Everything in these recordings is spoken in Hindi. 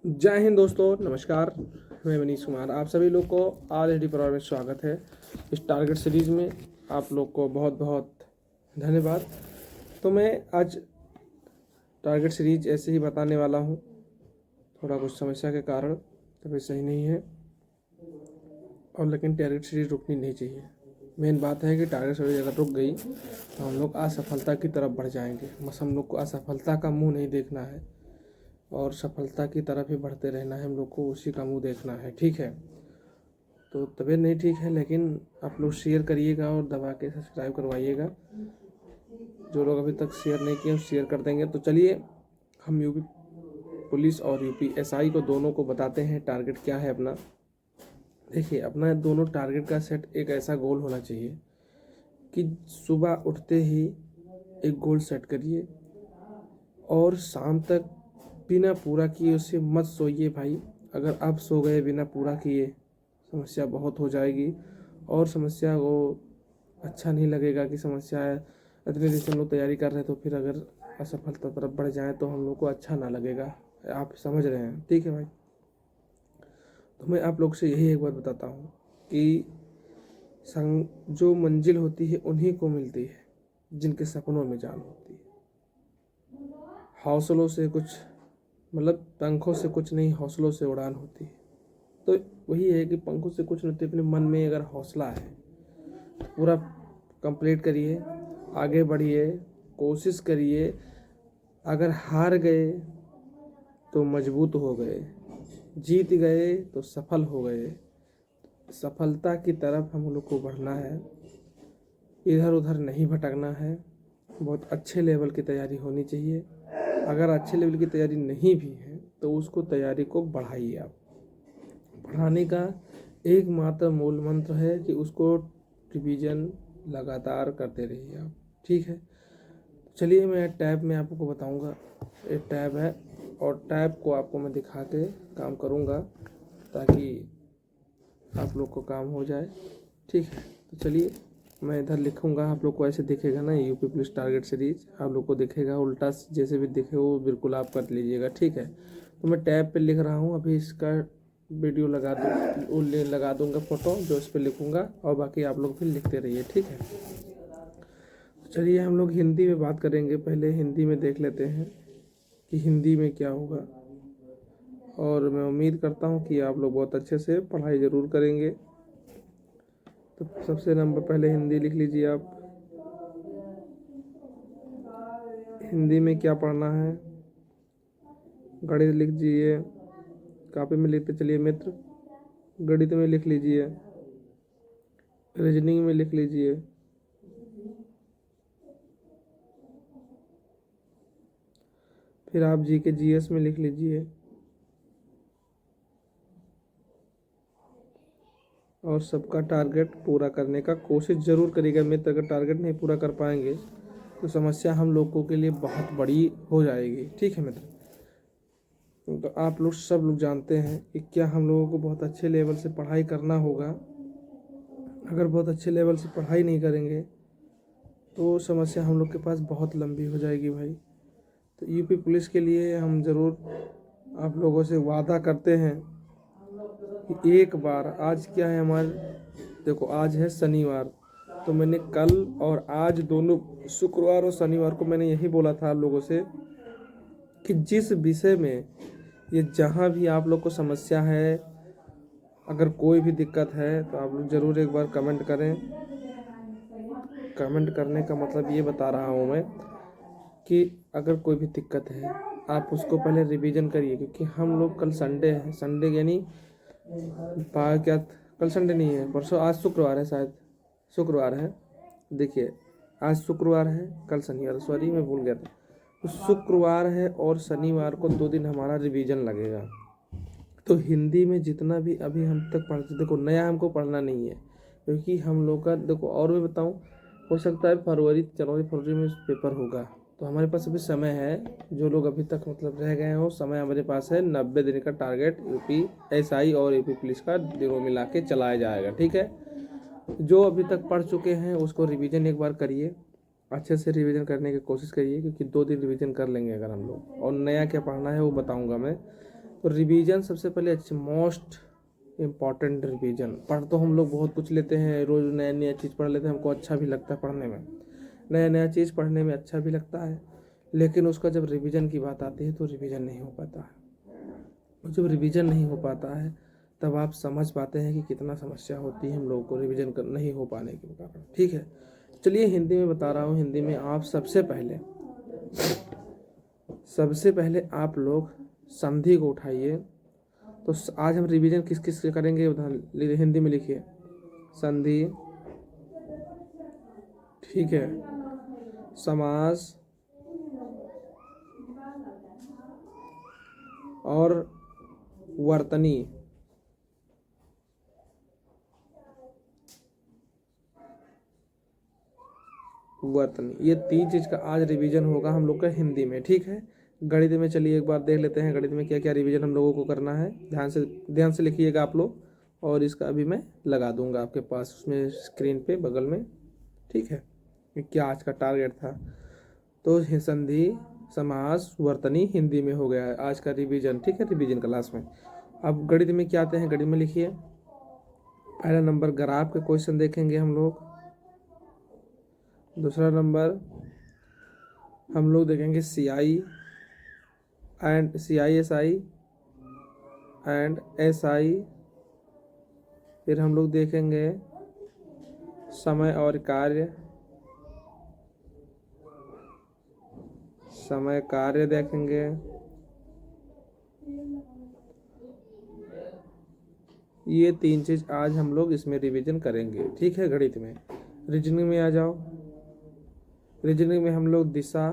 जय हिंद दोस्तों, नमस्कार। मैं मनीष कुमार, आप सभी लोग को RSD परिवार में स्वागत है। इस टारगेट सीरीज में आप लोग को बहुत बहुत धन्यवाद। तो मैं आज टारगेट सीरीज ऐसे ही बताने वाला हूँ। थोड़ा कुछ समस्या के कारण तबीयत सही नहीं है, और लेकिन टारगेट सीरीज रुकनी नहीं चाहिए। मेन बात है कि टारगेट सीरीज अगर रुक गई तो हम लोग असफलता की तरफ बढ़ जाएंगे। बस हम लोग को असफलता का मुंह नहीं देखना है और सफलता की तरफ ही बढ़ते रहना है। हम लोग को उसी का मुंह देखना है, ठीक है। तो तबीयत नहीं ठीक है, लेकिन आप लोग शेयर करिएगा और दबा के सब्सक्राइब करवाइएगा। जो लोग अभी तक शेयर नहीं किए शेयर कर देंगे। तो चलिए हम यूपी पुलिस और यूपी एसआई को दोनों को बताते हैं टारगेट क्या है अपना। देखिए, अपना दोनों टारगेट का सेट एक ऐसा गोल होना चाहिए कि सुबह उठते ही एक गोल सेट करिए और शाम तक बिना पूरा किए उसे मत सोइए भाई। अगर आप सो गए बिना पूरा किए, समस्या बहुत हो जाएगी और समस्या को अच्छा नहीं लगेगा कि समस्या है। इतने दिन से हम लोग तैयारी कर रहे हैं, तो फिर अगर असफलता तरफ बढ़ जाए तो हम लोग को अच्छा ना लगेगा। आप समझ रहे हैं, ठीक है भाई। तो मैं आप लोग से यही एक बात बताता हूँ कि जो मंजिल होती है उन्हीं को मिलती है जिनके सपनों में जान होती है। हौसलों से कुछ मतलब पंखों से कुछ नहीं, हौसलों से उड़ान होती है। तो वही है कि पंखों से कुछ नहीं, अपने मन में अगर हौसला है तो पूरा कंप्लीट करिए, आगे बढ़िए, कोशिश करिए। अगर हार गए तो मजबूत हो गए, जीत गए तो सफल हो गए। सफलता की तरफ हम लोग को बढ़ना है, इधर उधर नहीं भटकना है। बहुत अच्छे लेवल की तैयारी होनी चाहिए। अगर अच्छे लेवल की तैयारी नहीं भी है तो उसको तैयारी को बढ़ाइए। आप बढ़ाने का एकमात्र मूल मंत्र है कि उसको रिवीजन लगातार करते रहिए आप, ठीक है। चलिए मैं टैब में आपको बताऊंगा। एक टैब है और टैब को आपको मैं दिखा के काम करूंगा ताकि आप लोग को काम हो जाए, ठीक है। तो चलिए मैं इधर लिखूंगा, आप लोग को ऐसे दिखेगा ना, यूपी पुलिस टारगेट सीरीज आप लोग को दिखेगा। उल्टा जैसे भी दिखे वो बिल्कुल आप कर लीजिएगा, ठीक है। तो मैं टैब पे लिख रहा हूँ, अभी इसका वीडियो लगा दूंगा फ़ोटो जो इस पर लिखूंगा, और बाकी आप लोग फिर लिखते रहिए, ठीक है। तो चलिए हम लोग हिंदी में बात करेंगे। पहले हिंदी में देख लेते हैं कि हिंदी में क्या होगा, और मैं उम्मीद करता हूँ कि आप लोग बहुत अच्छे से पढ़ाई ज़रूर करेंगे। तो सबसे नंबर पहले हिंदी लिख लीजिए आप। हिंदी में क्या पढ़ना है, गणित लिख दीजिए, कॉपी में लिखते चलिए मित्र। गणित में लिख लीजिए, रीजनिंग में लिख लीजिए, फिर आप जी के जीएस में लिख लीजिए, और सबका टारगेट पूरा करने का कोशिश ज़रूर करिएगा मित्र। अगर टारगेट नहीं पूरा कर पाएंगे तो समस्या हम लोगों के लिए बहुत बड़ी हो जाएगी, ठीक है मित्र। तो आप लोग सब लोग जानते हैं कि क्या हम लोगों को बहुत अच्छे लेवल से पढ़ाई करना होगा। अगर बहुत अच्छे लेवल से पढ़ाई नहीं करेंगे तो समस्या हम लोग के पास बहुत लंबी हो जाएगी भाई। तो यूपी पुलिस के लिए हम ज़रूर आप लोगों से वादा करते हैं कि एक बार, आज क्या है हमारे, देखो आज है शनिवार, तो मैंने कल और आज दोनों, शुक्रवार और शनिवार को मैंने यही बोला था आप लोगों से कि जिस विषय में ये जहाँ भी आप लोग को समस्या है, अगर कोई भी दिक्कत है तो आप लोग ज़रूर एक बार कमेंट करें। कमेंट करने का मतलब ये बता रहा हूँ मैं कि अगर कोई भी दिक्कत है आप उसको पहले रिवीजन करिए, क्योंकि हम लोग कल संडे है, संडे यानी क्या, कल संडे नहीं है, परसों, आज शुक्रवार है, शायद शुक्रवार है। देखिए आज शुक्रवार है, कल शनिवार, सॉरी मैं भूल गया था। तो शुक्रवार है और शनिवार को 2 दिन हमारा रिवीजन लगेगा। तो हिंदी में जितना भी अभी हम तक पढ़ते, देखो नया हमको पढ़ना नहीं है, क्योंकि हम लोग का देखो, और मैं बताऊँ, हो सकता है जनवरी फरवरी में पेपर होगा, तो हमारे पास अभी समय है। जो लोग अभी तक मतलब रह गए हो, समय हमारे पास है। 90 दिन का टारगेट यूपी एसआई और यूपी पुलिस का दिनों मिला के चलाया जाएगा, ठीक है। जो अभी तक पढ़ चुके हैं उसको रिवीजन एक बार करिए, अच्छे से रिवीजन करने की कोशिश करिए, क्योंकि 2 दिन रिवीजन कर लेंगे अगर हम लोग। और नया क्या पढ़ना है वो बताऊंगा मैं। तो रिवीजन सबसे पहले अच्छी मोस्ट इम्पॉर्टेंट रिवीजन। पढ़ तो हम लोग बहुत कुछ लेते हैं, रोज़ नया नया चीज़ पढ़ लेते हैं, हमको अच्छा भी लगता है पढ़ने में, नया नया चीज़ पढ़ने में अच्छा भी लगता है, लेकिन उसका जब रिवीजन की बात आती है तो रिवीजन नहीं हो पाता है। जब रिवीजन नहीं हो पाता है तब आप समझ पाते हैं कि कितना समस्या होती है हम लोगों को रिवीजन नहीं हो पाने के कारण। ठीक है, चलिए हिंदी में बता रहा हूँ। हिंदी में आप सबसे पहले आप लोग संधि को उठाइए। तो आज हम रिवीजन किस किस से करेंगे, उदाहरण हिंदी में लिखिए संधि, ठीक है, समास और वर्तनी। ये तीन चीज़ का आज रिवीजन होगा हम लोग का हिंदी में। ठीक है, गणित में चलिए एक बार देख लेते हैं गणित में क्या क्या रिवीजन हम लोगों को करना है। ध्यान से लिखिएगा आप लोग, और इसका अभी मैं लगा दूंगा आपके पास उसमें स्क्रीन पे बगल में। ठीक है, ये क्या आज का टारगेट था। तो संधि, समास, वर्तनी हिंदी में हो गया है आज का रिवीजन। ठीक है, रिवीजन क्लास में। अब गणित में क्या आते हैं, गणित में लिखिए पहला नंबर ग्राफ के क्वेश्चन देखेंगे हम लोग। दूसरा नंबर हम लोग देखेंगे CI and CISI and SI। फिर हम लोग देखेंगे समय और कार्य, समय कार्य देखेंगे। ये तीन चीज़ आज हम लोग इसमें रिवीजन करेंगे। ठीक है, गणित में। रीजनिंग में आ जाओ। रीजनिंग में हम लोग दिशा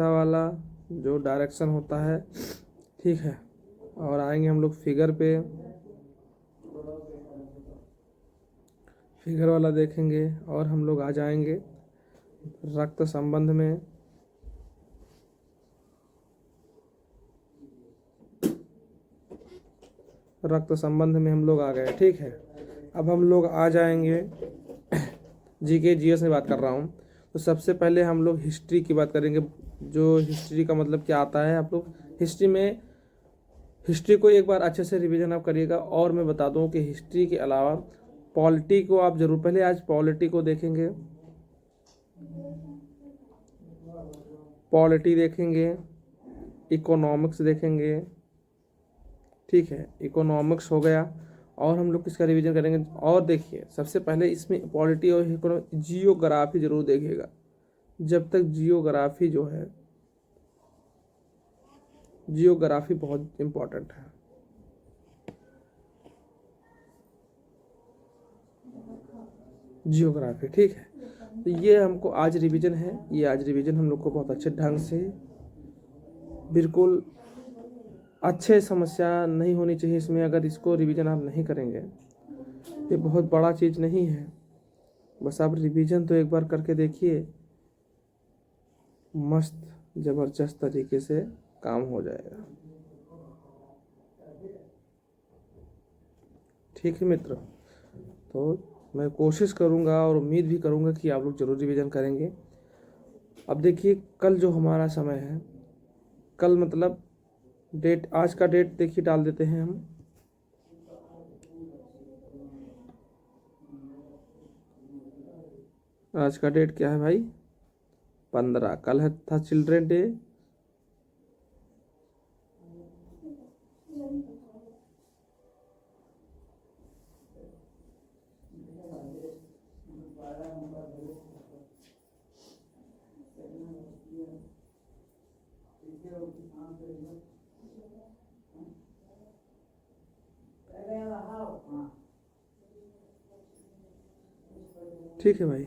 वाला जो डायरेक्शन होता है, ठीक है, और आएंगे हम लोग फिगर पे, फिगर वाला देखेंगे। और हम लोग आ जाएंगे रक्त संबंध में, रक्त संबंध में हम लोग आ गए। ठीक है, अब हम लोग आ जाएंगे GK GS में बात कर रहा हूँ। तो सबसे पहले हम लोग हिस्ट्री की बात करेंगे। जो हिस्ट्री का मतलब क्या आता है, आप लोग हिस्ट्री को एक बार अच्छे से रिवीजन आप करिएगा। और मैं बता दूं कि हिस्ट्री के अलावा पॉलिटी को आप जरूर, पहले आज पॉलिटी को देखेंगे, पॉलिटी देखेंगे, इकोनॉमिक्स देखेंगे। ठीक है, इकोनॉमिक्स हो गया। और हम लोग किसका रिवीजन करेंगे, और देखिए सबसे पहले इसमें पॉलिटी और इकोनॉमिक्स, जियोग्राफी जरूर देखिएगा। जब तक जियोग्राफी जो है, जियोग्राफी बहुत इम्पोर्टेंट है। जियोग्राफी, ठीक है, तो ये हमको आज रिवीजन है। ये आज रिवीजन हम लोग को बहुत अच्छे ढंग से, बिल्कुल अच्छे समस्या नहीं होनी चाहिए इसमें। अगर इसको रिवीजन आप नहीं करेंगे, ये बहुत बड़ा चीज़ नहीं है, बस आप रिवीजन तो एक बार करके देखिए, मस्त ज़बरदस्त तरीके से काम हो जाएगा। ठीक है मित्र, तो मैं कोशिश करूंगा और उम्मीद भी करूंगा कि आप लोग जरूर रिवीजन करेंगे। अब देखिए कल जो हमारा समय है, कल मतलब डेट, आज का डेट देखिए डाल देते हैं हम। आज का डेट क्या है भाई, 15। कल है था चिल्ड्रन डे। ठीक है भाई,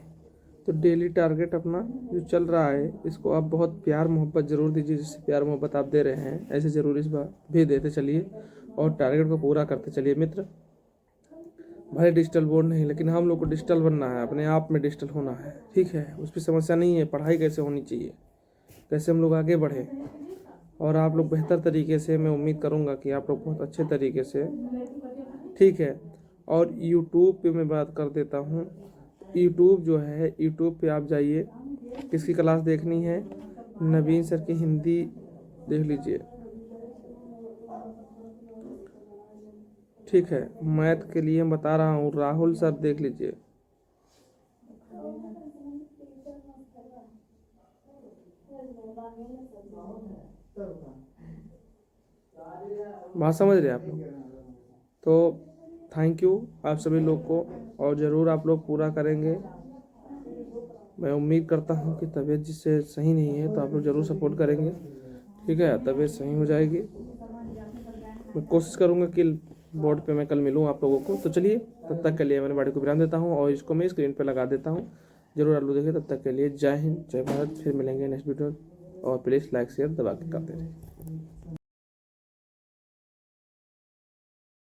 तो डेली टारगेट अपना जो चल रहा है, इसको आप बहुत प्यार मोहब्बत ज़रूर दीजिए। जैसे प्यार मोहब्बत आप दे रहे हैं, ऐसे ज़रूर इस बार भी देते चलिए और टारगेट को पूरा करते चलिए मित्र। भले डिजिटल बोर्ड नहीं, लेकिन हम लोग को डिजिटल बनना है, अपने आप में डिजिटल होना है। ठीक है, उस पर समस्या नहीं है। पढ़ाई कैसे होनी चाहिए, कैसे हम लोग आगे बढ़े, और आप लोग बेहतर तरीके से, मैं उम्मीद करूँगा कि आप लोग बहुत अच्छे तरीके से। ठीक है, और यूट्यूब पे मैं बात कर देता हूँ। यूट्यूब जो है, यूट्यूब पे आप जाइए, किसकी क्लास देखनी है, नवीन सर की हिंदी देख लीजिए। ठीक है, मैथ के लिए बता रहा हूँ, राहुल सर देख लीजिए। बात समझ रहे हैं आप लोग? तो थैंक यू आप सभी लोग को, और ज़रूर आप लोग पूरा करेंगे। मैं उम्मीद करता हूँ कि तबीयत जिससे सही नहीं है तो आप लोग ज़रूर सपोर्ट करेंगे। ठीक है, तबीयत सही हो जाएगी। मैं कोशिश करूँगा कि बोर्ड पे मैं कल मिलूँ आप लोगों को। तो चलिए, तब तक के लिए मैंने बॉडी को विराम देता हूँ और इसको मैं स्क्रीन पे लगा देता हूँ। ज़रूर आप लोग देखिए। तब तक के लिए जय हिंद, जय भारत। फिर मिलेंगे नेक्स्ट वीडियो, और प्लीज़ लाइक शेयर दबा के करते रहिए।